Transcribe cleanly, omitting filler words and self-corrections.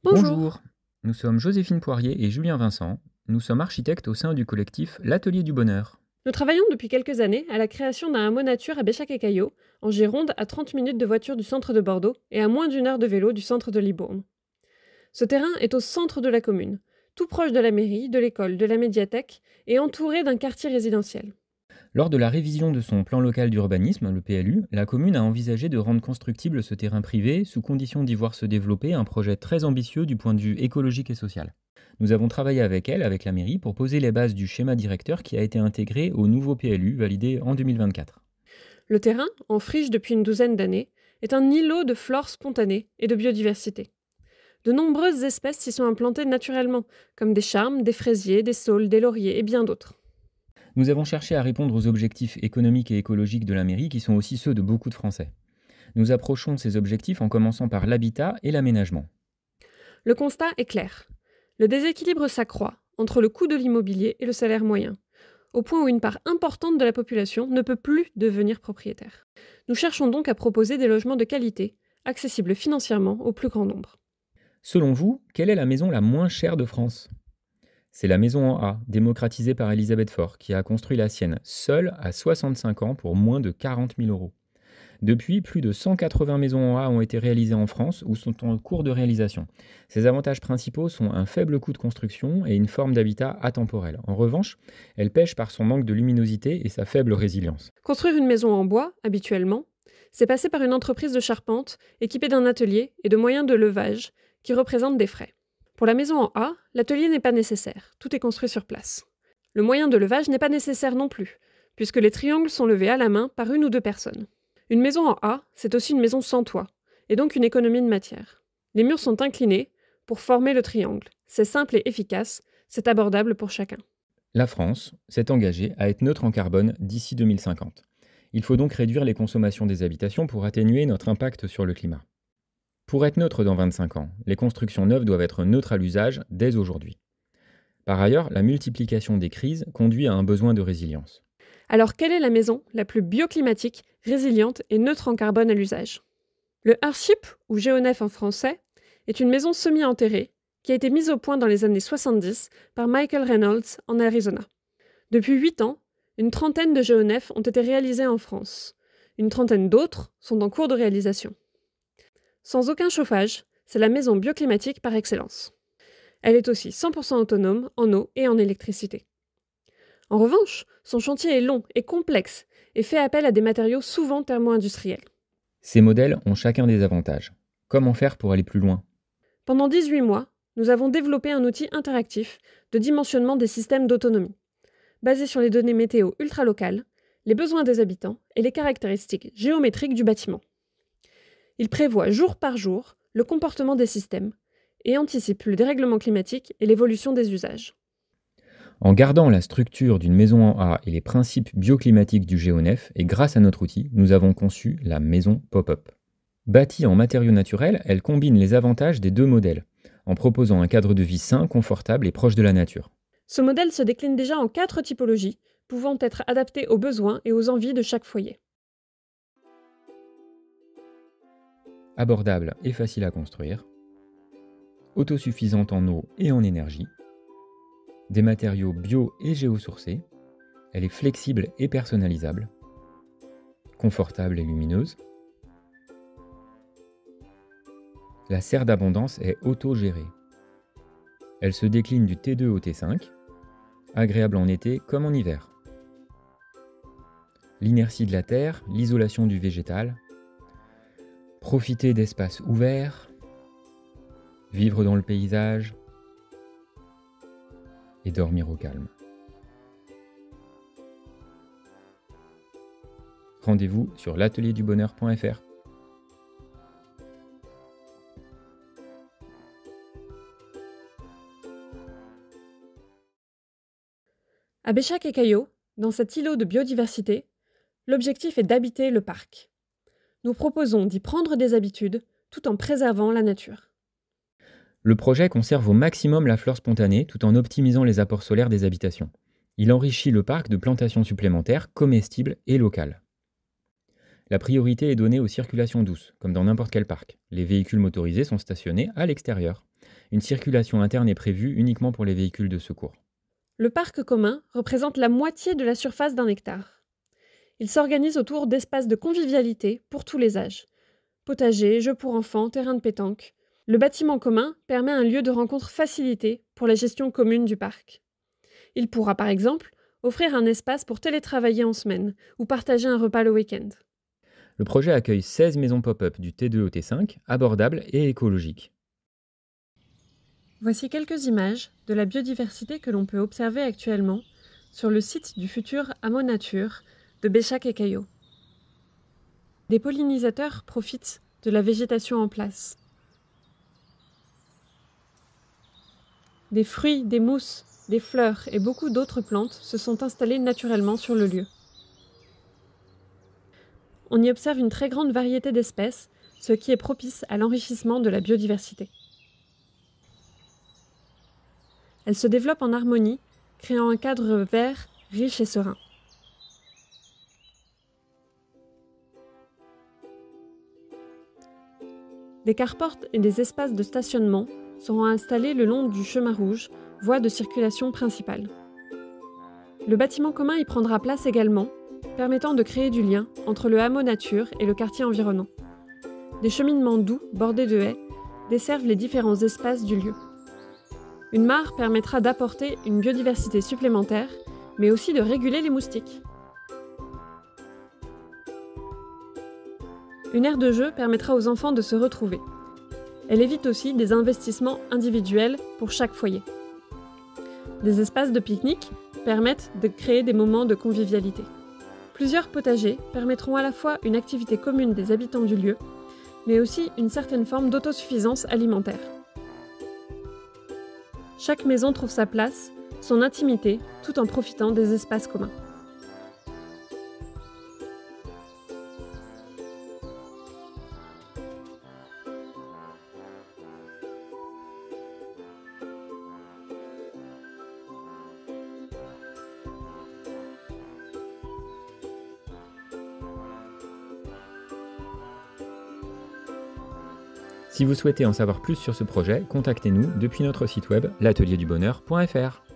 Bonjour. Bonjour, nous sommes Joséphine Poirier et Julien Vincent. Nous sommes architectes au sein du collectif L'Atelier du Bonheur. Nous travaillons depuis quelques années à la création d'un hameau nature à Béchac-et-Caillaux, en Gironde, à 30 minutes de voiture du centre de Bordeaux et à moins d'une heure de vélo du centre de Libourne. Ce terrain est au centre de la commune, tout proche de la mairie, de l'école, de la médiathèque et entouré d'un quartier résidentiel. Lors de la révision de son plan local d'urbanisme, le PLU, la commune a envisagé de rendre constructible ce terrain privé sous condition d'y voir se développer un projet très ambitieux du point de vue écologique et social. Nous avons travaillé avec elle, avec la mairie, pour poser les bases du schéma directeur qui a été intégré au nouveau PLU validé en 2024. Le terrain, en friche depuis une douzaine d'années, est un îlot de flore spontanée et de biodiversité. De nombreuses espèces s'y sont implantées naturellement, comme des charmes, des fraisiers, des saules, des lauriers et bien d'autres. Nous avons cherché à répondre aux objectifs économiques et écologiques de la mairie qui sont aussi ceux de beaucoup de Français. Nous approchons de ces objectifs en commençant par l'habitat et l'aménagement. Le constat est clair. Le déséquilibre s'accroît entre le coût de l'immobilier et le salaire moyen, au point où une part importante de la population ne peut plus devenir propriétaire. Nous cherchons donc à proposer des logements de qualité, accessibles financièrement au plus grand nombre. Selon vous, quelle est la maison la moins chère de France ? C'est la maison en A, démocratisée par Elisabeth Faure, qui a construit la sienne seule à 65 ans pour moins de 40 000 euros. Depuis, plus de 180 maisons en A ont été réalisées en France ou sont en cours de réalisation. Ces avantages principaux sont un faible coût de construction et une forme d'habitat atemporel. En revanche, elle pèche par son manque de luminosité et sa faible résilience. Construire une maison en bois, habituellement, c'est passer par une entreprise de charpente équipée d'un atelier et de moyens de levage qui représentent des frais. Pour la maison en A, l'atelier n'est pas nécessaire, tout est construit sur place. Le moyen de levage n'est pas nécessaire non plus, puisque les triangles sont levés à la main par une ou deux personnes. Une maison en A, c'est aussi une maison sans toit, et donc une économie de matière. Les murs sont inclinés pour former le triangle. C'est simple et efficace, c'est abordable pour chacun. La France s'est engagée à être neutre en carbone d'ici 2050. Il faut donc réduire les consommations des habitations pour atténuer notre impact sur le climat. Pour être neutre dans 25 ans, les constructions neuves doivent être neutres à l'usage dès aujourd'hui. Par ailleurs, la multiplication des crises conduit à un besoin de résilience. Alors quelle est la maison la plus bioclimatique, résiliente et neutre en carbone à l'usage ? Le Hardship, ou Géonef en français, est une maison semi-enterrée qui a été mise au point dans les années 70 par Michael Reynolds en Arizona. Depuis 8 ans, une trentaine de Géonef ont été réalisées en France. Une trentaine d'autres sont en cours de réalisation. Sans aucun chauffage, c'est la maison bioclimatique par excellence. Elle est aussi 100% autonome en eau et en électricité. En revanche, son chantier est long et complexe et fait appel à des matériaux souvent thermo-industriels. Ces modèles ont chacun des avantages. Comment faire pour aller plus loin ? Pendant 18 mois, nous avons développé un outil interactif de dimensionnement des systèmes d'autonomie, basé sur les données météo ultralocales, les besoins des habitants et les caractéristiques géométriques du bâtiment. Il prévoit jour par jour le comportement des systèmes et anticipe le dérèglement climatique et l'évolution des usages. En gardant la structure d'une maison en A et les principes bioclimatiques du Géonef, et grâce à notre outil, nous avons conçu la maison pop-up. Bâtie en matériaux naturels, elle combine les avantages des deux modèles, en proposant un cadre de vie sain, confortable et proche de la nature. Ce modèle se décline déjà en 4 typologies, pouvant être adaptées aux besoins et aux envies de chaque foyer. Abordable et facile à construire, autosuffisante en eau et en énergie, des matériaux bio et géosourcés, elle est flexible et personnalisable, confortable et lumineuse. La serre d'abondance est autogérée. Elle se décline du T2 au T5, agréable en été comme en hiver. L'inertie de la terre, l'isolation du végétal, profiter d'espaces ouverts, vivre dans le paysage et dormir au calme. Rendez-vous sur l'atelierDuBonheur.fr. À Béchac-et-Caillaux, dans cet îlot de biodiversité, l'objectif est d'habiter le parc. Nous proposons d'y prendre des habitudes tout en préservant la nature. Le projet conserve au maximum la flore spontanée tout en optimisant les apports solaires des habitations. Il enrichit le parc de plantations supplémentaires, comestibles et locales. La priorité est donnée aux circulations douces, comme dans n'importe quel parc. Les véhicules motorisés sont stationnés à l'extérieur. Une circulation interne est prévue uniquement pour les véhicules de secours. Le parc commun représente la moitié de la surface d'un hectare. Il s'organise autour d'espaces de convivialité pour tous les âges. Potager, jeux pour enfants, terrain de pétanque. Le bâtiment commun permet un lieu de rencontre facilité pour la gestion commune du parc. Il pourra par exemple offrir un espace pour télétravailler en semaine ou partager un repas le week-end. Le projet accueille 16 maisons pop-up du T2 au T5, abordables et écologiques. Voici quelques images de la biodiversité que l'on peut observer actuellement sur le site du futur hameau nature de Béchac et Caillaux. Des pollinisateurs profitent de la végétation en place. Des fruits, des mousses, des fleurs et beaucoup d'autres plantes se sont installées naturellement sur le lieu. On y observe une très grande variété d'espèces, ce qui est propice à l'enrichissement de la biodiversité. Elle se développe en harmonie, créant un cadre vert, riche et serein. Des carports et des espaces de stationnement seront installés le long du chemin rouge, voie de circulation principale. Le bâtiment commun y prendra place également, permettant de créer du lien entre le hameau nature et le quartier environnant. Des cheminements doux, bordés de haies, desservent les différents espaces du lieu. Une mare permettra d'apporter une biodiversité supplémentaire, mais aussi de réguler les moustiques. Une aire de jeu permettra aux enfants de se retrouver. Elle évite aussi des investissements individuels pour chaque foyer. Des espaces de pique-nique permettent de créer des moments de convivialité. Plusieurs potagers permettront à la fois une activité commune des habitants du lieu, mais aussi une certaine forme d'autosuffisance alimentaire. Chaque maison trouve sa place, son intimité, tout en profitant des espaces communs. Si vous souhaitez en savoir plus sur ce projet, contactez-nous depuis notre site web l'atelierdubonheur.fr.